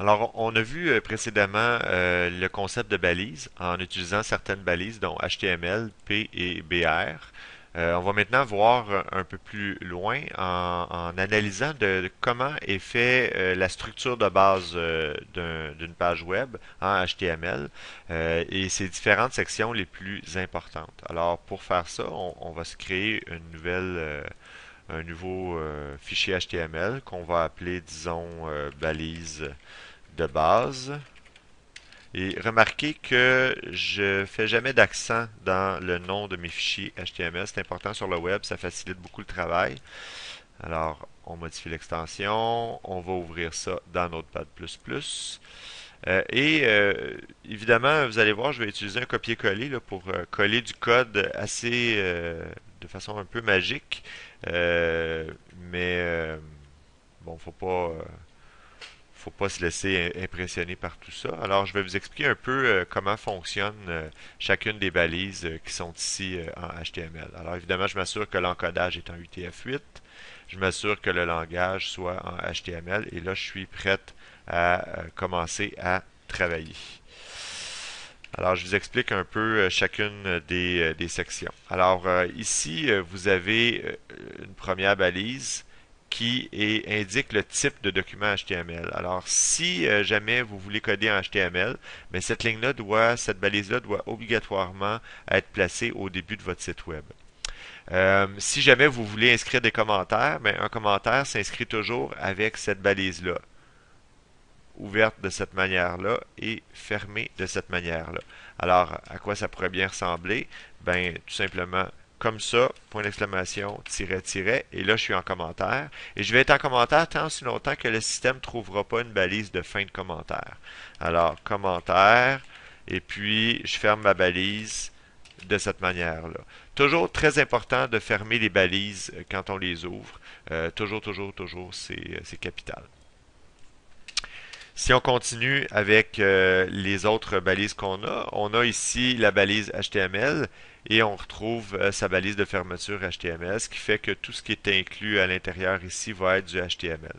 Alors, on a vu précédemment le concept de balises en utilisant certaines balises, dont HTML, P et BR. On va maintenant voir un peu plus loin en analysant de comment est fait la structure de base d'une page web en HTML et ses différentes sections les plus importantes. Alors, pour faire ça, on va se créer un nouveau fichier HTML qu'on va appeler, disons, balise de base. Et remarquez que je fais jamais d'accent dans le nom de mes fichiers HTML. C'est important sur le web, ça facilite beaucoup le travail. Alors, on modifie l'extension, on va ouvrir ça dans Notepad++. Évidemment, vous allez voir, je vais utiliser un copier-coller là, pour coller du code assez de façon un peu magique. Euh, mais bon, faut pas se laisser impressionner par tout ça. Alors, je vais vous expliquer un peu comment fonctionne chacune des balises qui sont ici en HTML. Alors, évidemment, je m'assure que l'encodage est en UTF-8. Je m'assure que le langage soit en HTML. Et là, je suis prête à commencer à travailler. Alors, je vous explique un peu chacune des sections. Alors, ici, vous avez une première balise indique le type de document HTML. Alors, si jamais vous voulez coder en HTML, mais cette balise-là doit obligatoirement être placée au début de votre site web. Si jamais vous voulez inscrire des commentaires, mais un commentaire s'inscrit toujours avec cette balise-là, ouverte de cette manière-là et fermée de cette manière-là. Alors, à quoi ça pourrait bien ressembler? Ben, tout simplement comme ça, point d'exclamation, tiret, tiret, et là je suis en commentaire. Et je vais être en commentaire tant si longtemps que le système ne trouvera pas une balise de fin de commentaire. Alors, commentaire, et puis je ferme ma balise de cette manière-là. Toujours très important de fermer les balises quand on les ouvre. Toujours, c'est capital. Si on continue avec les autres balises on a ici la balise HTML et on retrouve sa balise de fermeture HTML, ce qui fait que tout ce qui est inclus à l'intérieur ici va être du HTML.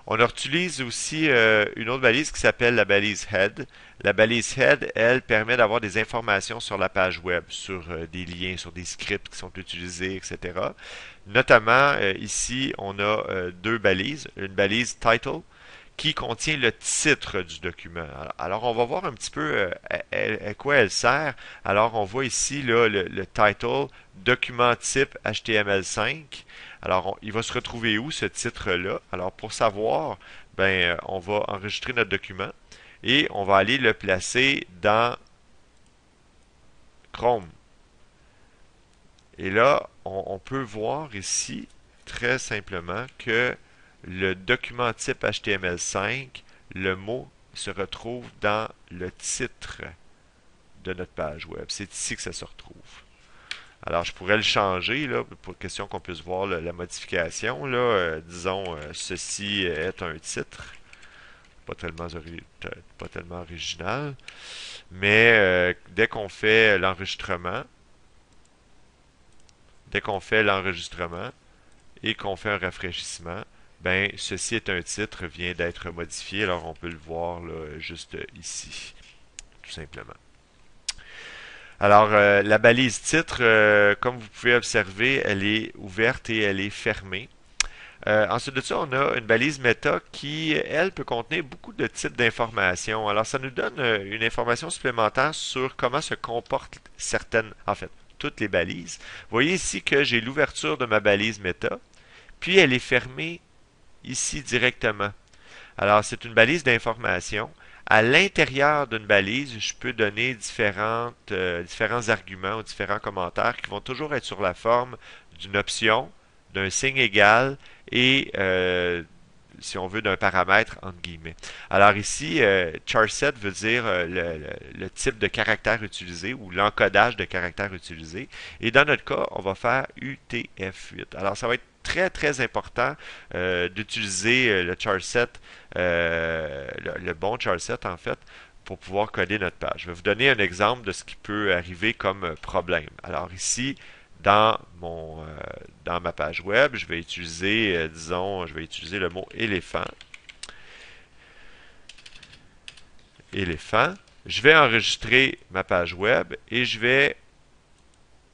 On utilise aussi une autre balise qui s'appelle la balise Head. La balise Head, elle, permet d'avoir des informations sur la page web, sur des liens, sur des scripts qui sont utilisés, etc. Notamment, ici, on a deux balises. Une balise Title, qui contient le titre du document. Alors, on va voir un petit peu à quoi elle sert. Alors, on voit ici là, le title, document type HTML5. Alors, il va se retrouver où ce titre-là? Alors, pour savoir, ben, on va enregistrer notre document et on va aller le placer dans Chrome. Et là, on peut voir ici très simplement que le document type HTML5, le mot se retrouve dans le titre de notre page web. C'est ici que ça se retrouve. Alors, je pourrais le changer, là, pour question qu'on puisse voir la modification. Là, disons, ceci est un titre. Pas tellement, pas tellement original. Mais dès qu'on fait l'enregistrement et qu'on fait un rafraîchissement, ben, ceci est un titre, vient d'être modifié. Alors, on peut le voir là, juste ici, tout simplement. Alors, la balise titre, comme vous pouvez observer, elle est ouverte et elle est fermée. Ensuite de ça, on a une balise méta qui, elle, peut contenir beaucoup de types d'informations. Alors, ça nous donne une information supplémentaire sur comment se comportent en fait, toutes les balises. Vous voyez ici que j'ai l'ouverture de ma balise méta, puis elle est fermée ici directement. Alors, c'est une balise d'information. À l'intérieur d'une balise, je peux donner différents arguments ou différents commentaires qui vont toujours être sur la forme d'une option, d'un signe égal et, si on veut, d'un paramètre entre guillemets. Alors ici, charset veut dire le type de caractère utilisé ou l'encodage de caractère utilisé. Et dans notre cas, on va faire UTF-8. Alors ça va être très important d'utiliser le charset, le bon charset en fait, pour pouvoir coder notre page. Je vais vous donner un exemple de ce qui peut arriver comme problème. Alors ici, dans dans ma page web, je vais utiliser, disons, je vais utiliser le mot éléphant. éléphant. Je vais enregistrer ma page web et je vais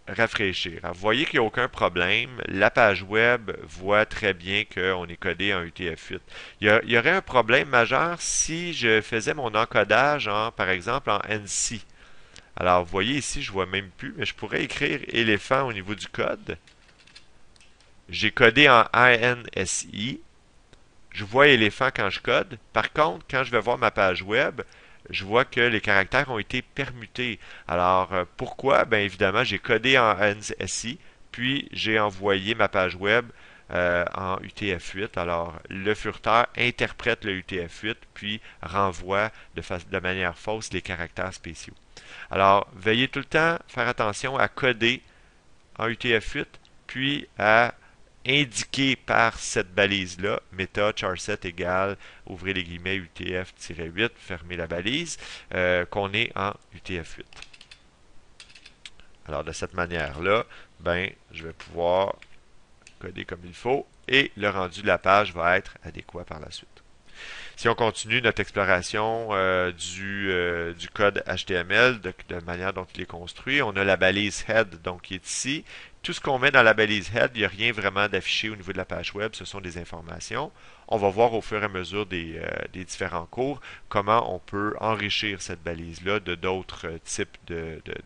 rafraîchir. Alors, vous voyez qu'il n'y a aucun problème. La page web voit très bien qu'on est codé en UTF-8. Il y aurait un problème majeur si je faisais mon encodage par exemple, en NC. Alors, vous voyez ici, je vois même plus, mais je pourrais écrire éléphant au niveau du code. J'ai codé en ANSI. Je vois éléphant quand je code. Par contre, quand je vais voir ma page web, je vois que les caractères ont été permutés. Alors, pourquoi? Bien évidemment, j'ai codé en ANSI, puis j'ai envoyé ma page web en UTF-8. Alors, le furteur interprète le UTF-8, puis renvoie de manière fausse les caractères spéciaux. Alors, veillez tout le temps faire attention à coder en UTF-8, puis à indiquer par cette balise-là, meta charset égale, ouvrez les guillemets, UTF-8, fermez la balise, qu'on est en UTF-8. Alors, de cette manière-là, ben, je vais pouvoir coder comme il faut et le rendu de la page va être adéquat par la suite. Si on continue notre exploration du code HTML, de manière dont il est construit, on a la balise head donc qui est ici. Tout ce qu'on met dans la balise head, il n'y a rien vraiment d'affiché au niveau de la page web, ce sont des informations. On va voir au fur et à mesure des différents cours comment on peut enrichir cette balise-là de d'autres types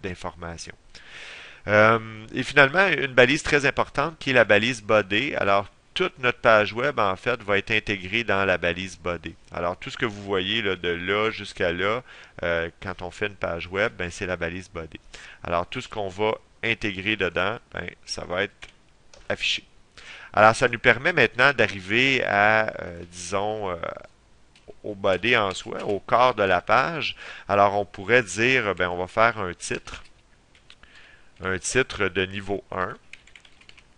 d'informations. Et finalement, une balise très importante qui est la balise body. Alors, toute notre page web, en fait, va être intégrée dans la balise body. Alors, tout ce que vous voyez là, de là jusqu'à là, quand on fait une page web, ben, c'est la balise body. Alors, tout ce qu'on va intégrer dedans, ben, ça va être affiché. Alors, ça nous permet maintenant d'arriver à, disons, au body en soi, au corps de la page. Alors, on pourrait dire, ben, on va faire un titre de niveau 1.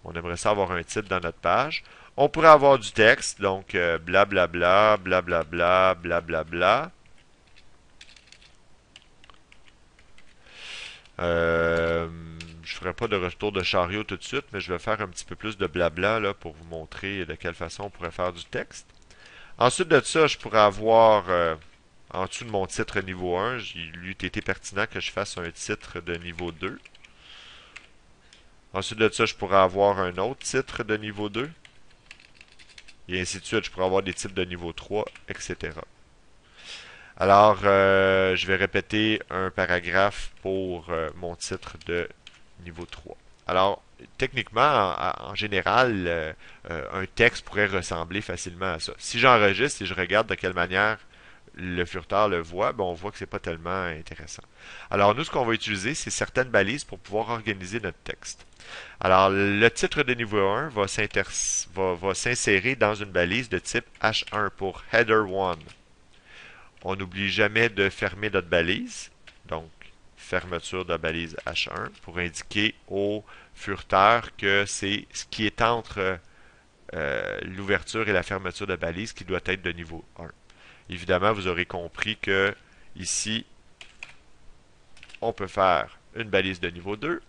On aimerait ça avoir un titre dans notre page. On pourrait avoir du texte, donc blablabla, blablabla, blablabla. Je ne ferai pas de retour de chariot tout de suite, mais je vais faire un petit peu plus de blabla là, pour vous montrer de quelle façon on pourrait faire du texte. Ensuite de ça, je pourrais avoir en dessous de mon titre niveau 1, il eût été pertinent que je fasse un titre de niveau 2. Ensuite de ça, je pourrais avoir un autre titre de niveau 2. Et ainsi de suite, je pourrais avoir des types de niveau 3, etc. Alors, je vais répéter un paragraphe pour mon titre de niveau 3. Alors, techniquement, en général, un texte pourrait ressembler facilement à ça. Si j'enregistre et je regarde de quelle manière le furteur le voit, ben on voit que c'est pas tellement intéressant. Alors, nous, ce qu'on va utiliser, c'est certaines balises pour pouvoir organiser notre texte. Alors, le titre de niveau 1 va s'insérer dans une balise de type H1 pour Header 1. On n'oublie jamais de fermer notre balise. Donc, fermeture de la balise H1 pour indiquer au furteur que c'est ce qui est entre l'ouverture et la fermeture de balise qui doit être de niveau 1. Évidemment, vous aurez compris que ici, on peut faire une balise de niveau 2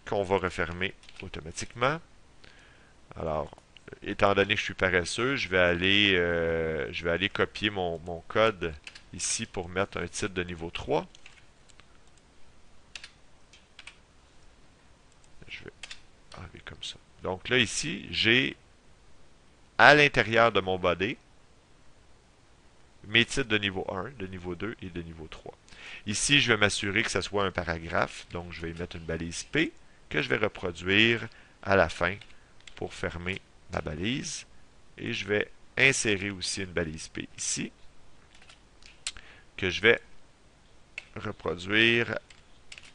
qu'on va refermer automatiquement. Alors, étant donné que je suis paresseux, je vais aller copier mon code ici pour mettre un titre de niveau 3. Je vais enlever comme ça. Donc là, ici, j'ai à l'intérieur de mon body mes titres de niveau 1, de niveau 2 et de niveau 3. Ici, je vais m'assurer que ce soit un paragraphe. Donc, je vais y mettre une balise P que je vais reproduire à la fin pour fermer ma balise. Et je vais insérer aussi une balise P ici que je vais reproduire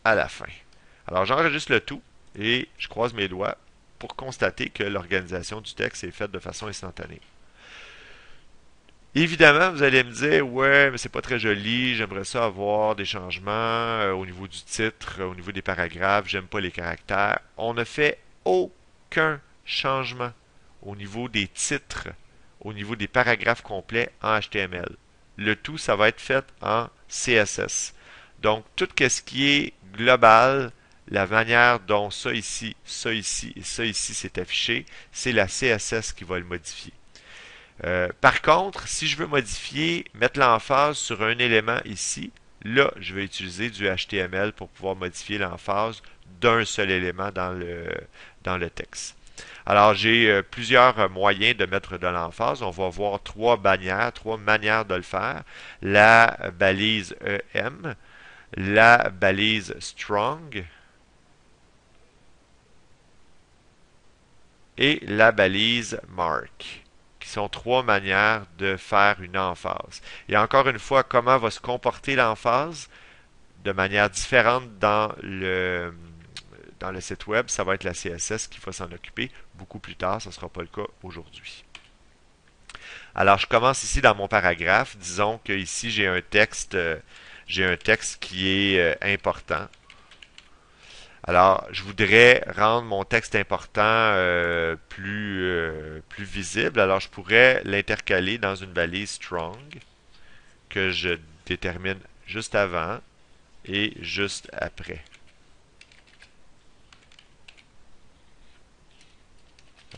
à la fin. Alors, j'enregistre le tout et je croise mes doigts pour constater que l'organisation du texte est faite de façon instantanée. Évidemment, vous allez me dire, ouais, mais c'est pas très joli, j'aimerais ça avoir des changements au niveau du titre, au niveau des paragraphes, j'aime pas les caractères. On ne fait aucun changement au niveau des titres, au niveau des paragraphes complets en HTML. Le tout, ça va être fait en CSS. Donc, tout ce qui est global, la manière dont ça ici et ça ici c'est affiché, c'est la CSS qui va le modifier. Par contre, si je veux modifier, mettre l'emphase sur un élément ici, là, je vais utiliser du HTML pour pouvoir modifier l'emphase d'un seul élément dans le texte. Alors, j'ai plusieurs moyens de mettre de l'emphase. On va voir trois manières de le faire. La balise EM, la balise strong et la balise mark, qui sont trois manières de faire une emphase. Et encore une fois, comment va se comporter l'emphase de manière différente dans le site web, ça va être la CSS qui va s'en occuper beaucoup plus tard, ce ne sera pas le cas aujourd'hui. Alors, je commence ici dans mon paragraphe. Disons que ici j'ai un texte qui est important. Alors, je voudrais rendre mon texte important plus visible. Alors, je pourrais l'intercaler dans une balise strong que je détermine juste avant et juste après.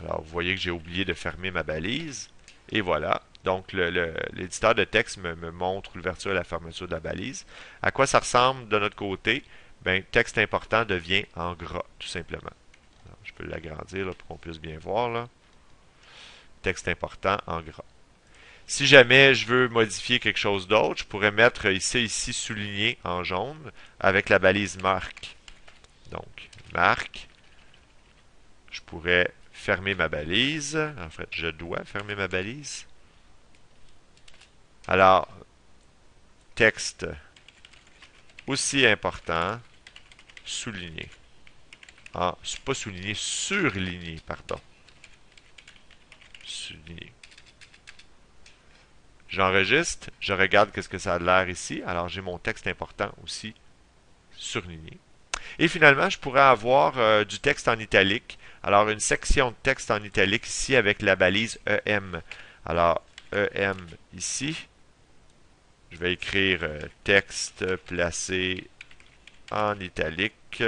Alors, vous voyez que j'ai oublié de fermer ma balise. Et voilà. Donc, l'éditeur de texte me montre l'ouverture et la fermeture de la balise. À quoi ça ressemble de notre côté? Ben, texte important devient en gras, tout simplement. Alors, je peux l'agrandir pour qu'on puisse bien voir. Là. Texte important en gras. Si jamais je veux modifier quelque chose d'autre, je pourrais mettre ici souligné en jaune avec la balise marque. Donc, marque. Je pourrais fermer ma balise. En fait, je dois fermer ma balise. Alors, texte aussi important, souligné. Ah, pas souligné, surligné, pardon. Souligné. J'enregistre, je regarde qu'est-ce que ça a l'air ici. Alors, j'ai mon texte important aussi surligné. Et finalement, je pourrais avoir du texte en italique. Alors, une section de texte en italique ici avec la balise EM. Alors, EM ici. Je vais écrire texte placé en italique.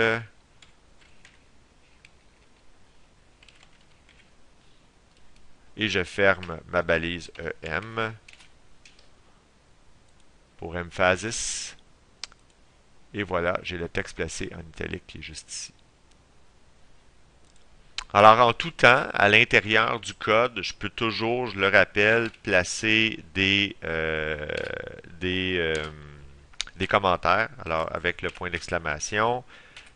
Et je ferme ma balise EM pour emphasis. Et voilà, j'ai le texte placé en italique qui est juste ici. Alors, en tout temps, à l'intérieur du code, je peux toujours, je le rappelle, placer des commentaires. Alors, avec le point d'exclamation,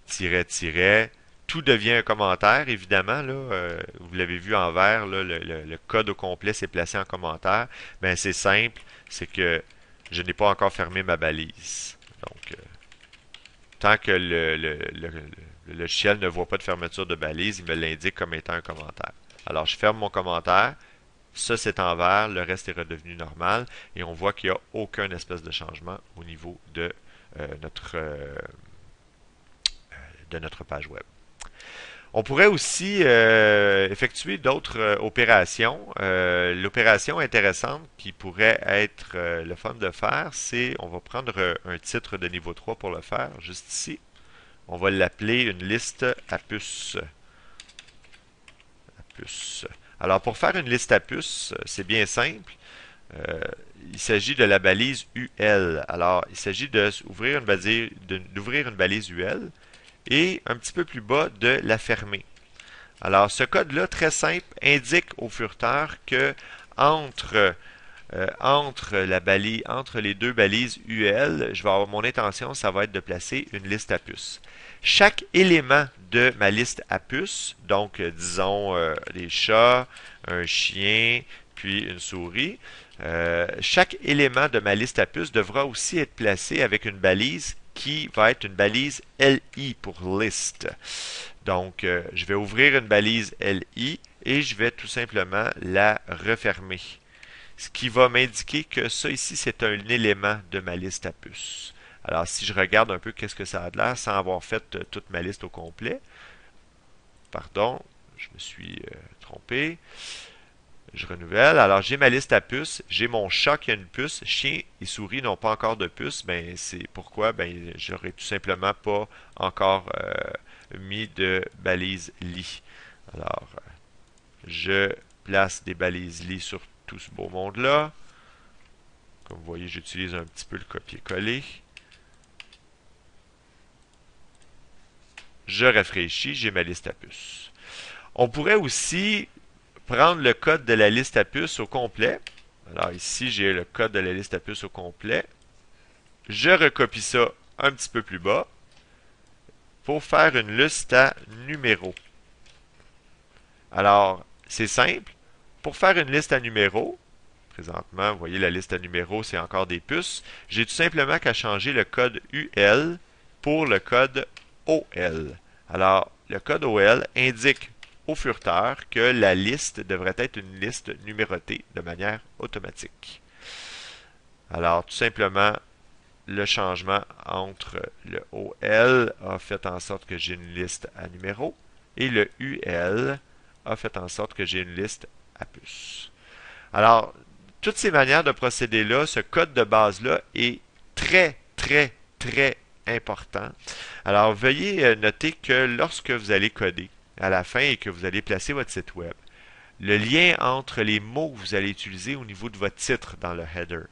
tiret, tiret, tout devient un commentaire, évidemment. Là, vous l'avez vu en vert, là, le code au complet s'est placé en commentaire. Ben, c'est simple, c'est que je n'ai pas encore fermé ma balise. Donc, tant que le logiciel ne voit pas de fermeture de balise, il me l'indique comme étant un commentaire. Alors, je ferme mon commentaire. Ça, c'est en vert. Le reste est redevenu normal. Et on voit qu'il n'y a aucun espèce de changement au niveau de notre page web. On pourrait aussi effectuer d'autres opérations. L'opération intéressante qui pourrait être le fun de faire, c'est, on va prendre un titre de niveau 3 pour le faire, juste ici. On va l'appeler une liste à puces. Alors, pour faire une liste à puces, c'est bien simple. Il s'agit de la balise UL. Alors, il s'agit d'ouvrir une balise UL et un petit peu plus bas de la fermer. Alors, ce code-là, très simple, indique au furteur que entre entre les deux balises UL, je vais avoir mon intention, ça va être de placer une liste à puces. Chaque élément de ma liste à puces, donc disons des chats, un chien, puis une souris, chaque élément de ma liste à puces devra aussi être placé avec une balise qui va être une balise LI pour list. Donc, je vais ouvrir une balise LI et je vais tout simplement la refermer. Ce qui va m'indiquer que ça ici, c'est un élément de ma liste à puces. Alors, si je regarde un peu qu'est-ce que ça a de l'air sans avoir fait toute ma liste au complet. Pardon, je me suis trompé. Je renouvelle. Alors, j'ai ma liste à puces. J'ai mon chat qui a une puce. Chien et souris n'ont pas encore de puce. Ben, c'est pourquoi? Ben, j'aurais tout simplement pas encore mis de balise lit. Alors, je place des balises lit sur tout ce beau monde-là. Comme vous voyez, j'utilise un petit peu le copier-coller. Je rafraîchis, j'ai ma liste à puces. On pourrait aussi prendre le code de la liste à puces au complet. Alors ici, j'ai le code de la liste à puces au complet. Je recopie ça un petit peu plus bas pour faire une liste à numéros. Alors, c'est simple. Pour faire une liste à numéros, présentement, vous voyez la liste à numéros, c'est encore des puces. J'ai tout simplement qu'à changer le code UL pour le code OL. Alors, le code OL indique au furteur que la liste devrait être une liste numérotée de manière automatique. Alors, tout simplement, le changement entre le OL a fait en sorte que j'ai une liste à numéros et le UL a fait en sorte que j'ai une liste à puces. Alors, toutes ces manières de procéder-là, ce code de base-là est très important. Alors, veuillez noter que lorsque vous allez coder à la fin et que vous allez placer votre site web, le lien entre les mots que vous allez utiliser au niveau de votre titre dans le header,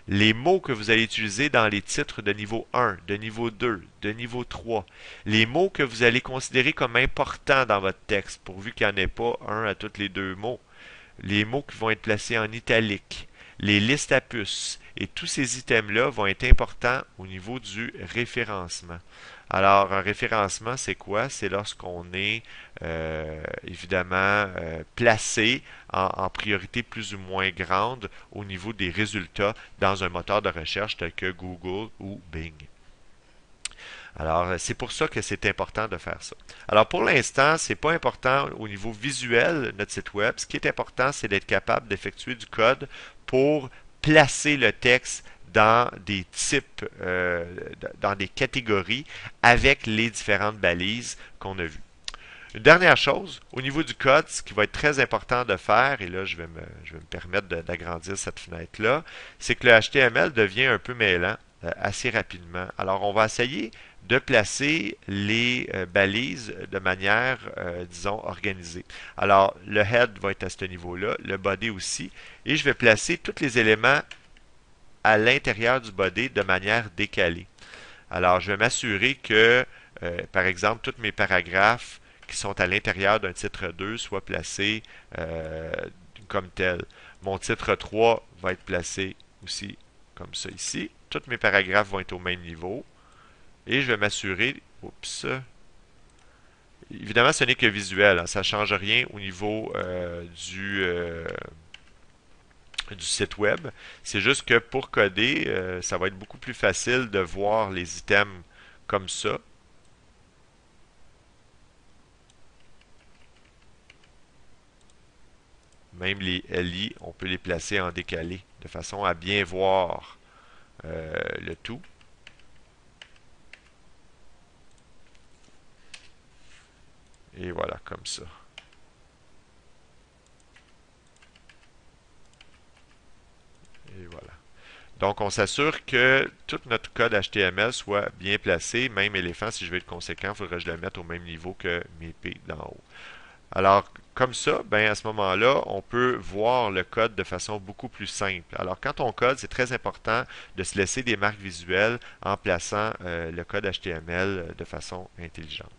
les mots que vous allez utiliser dans les titres de niveau 1, de niveau 2, de niveau 3, les mots que vous allez considérer comme importants dans votre texte, pourvu qu'il n'y en ait pas un à tous les deux mots, les mots qui vont être placés en italique, les listes à puces, et tous ces items-là vont être importants au niveau du référencement. Alors, un référencement, c'est quoi? C'est lorsqu'on est évidemment placé en priorité plus ou moins grande au niveau des résultats dans un moteur de recherche tel que Google ou Bing. Alors, c'est pour ça que c'est important de faire ça. Alors, pour l'instant, c'est pas important au niveau visuel de notre site web. Ce qui est important, c'est d'être capable d'effectuer du code pour placer le texte dans des types, dans des catégories avec les différentes balises qu'on a vues. Une dernière chose, au niveau du code, ce qui va être très important de faire, et là je vais me permettre d'agrandir cette fenêtre-là, c'est que le HTML devient un peu mêlant assez rapidement. Alors on va essayer de placer les balises de manière, disons, organisée. Alors le head va être à ce niveau-là, le body aussi, et je vais placer tous les éléments à l'intérieur du body de manière décalée. Alors je vais m'assurer que, par exemple, tous mes paragraphes qui sont à l'intérieur d'un titre 2 soient placés comme tel. Mon titre 3 va être placé aussi comme ça ici. Tous mes paragraphes vont être au même niveau. Et je vais m'assurer... Oups! Évidemment, ce n'est que visuel. Hein, ça ne change rien au niveau du site web. C'est juste que pour coder, ça va être beaucoup plus facile de voir les items comme ça. Même les LI, on peut les placer en décalé de façon à bien voir le tout. Et voilà, comme ça. Et voilà. Donc, on s'assure que tout notre code HTML soit bien placé. Même éléphant, si je veux être conséquent, il faudrait que je le mette au même niveau que mes P d'en haut. Alors, comme ça, ben à ce moment-là, on peut voir le code de façon beaucoup plus simple. Alors, quand on code, c'est très important de se laisser des marques visuelles en plaçant le code HTML de façon intelligente.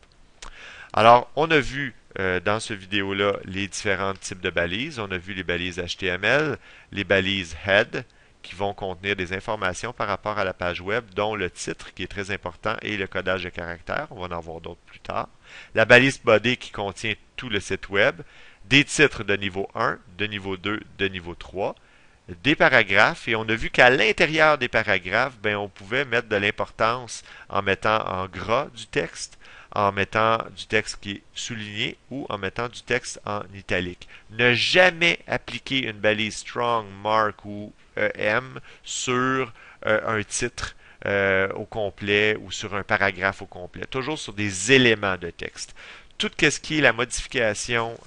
Alors, on a vu dans ce vidéo-là les différents types de balises. On a vu les balises HTML, les balises head, qui vont contenir des informations par rapport à la page web, dont le titre qui est très important et le codage de caractères. On va en voir d'autres plus tard. La balise body qui contient tout le site web. Des titres de niveau 1, de niveau 2, de niveau 3. Des paragraphes. Et on a vu qu'à l'intérieur des paragraphes, ben, on pouvait mettre de l'importance en mettant en gras du texte, en mettant du texte qui est souligné ou en mettant du texte en italique. Ne jamais appliquer une balise strong, mark ou EM sur un titre au complet ou sur un paragraphe au complet. Toujours sur des éléments de texte. Tout ce qui est la modification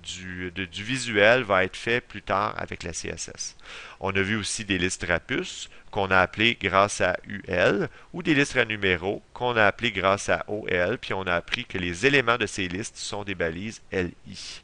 du visuel va être fait plus tard avec la CSS. On a vu aussi des listes à puces qu'on a appelées grâce à UL ou des listes à numéros qu'on a appelées grâce à OL, puis on a appris que les éléments de ces listes sont des balises LI.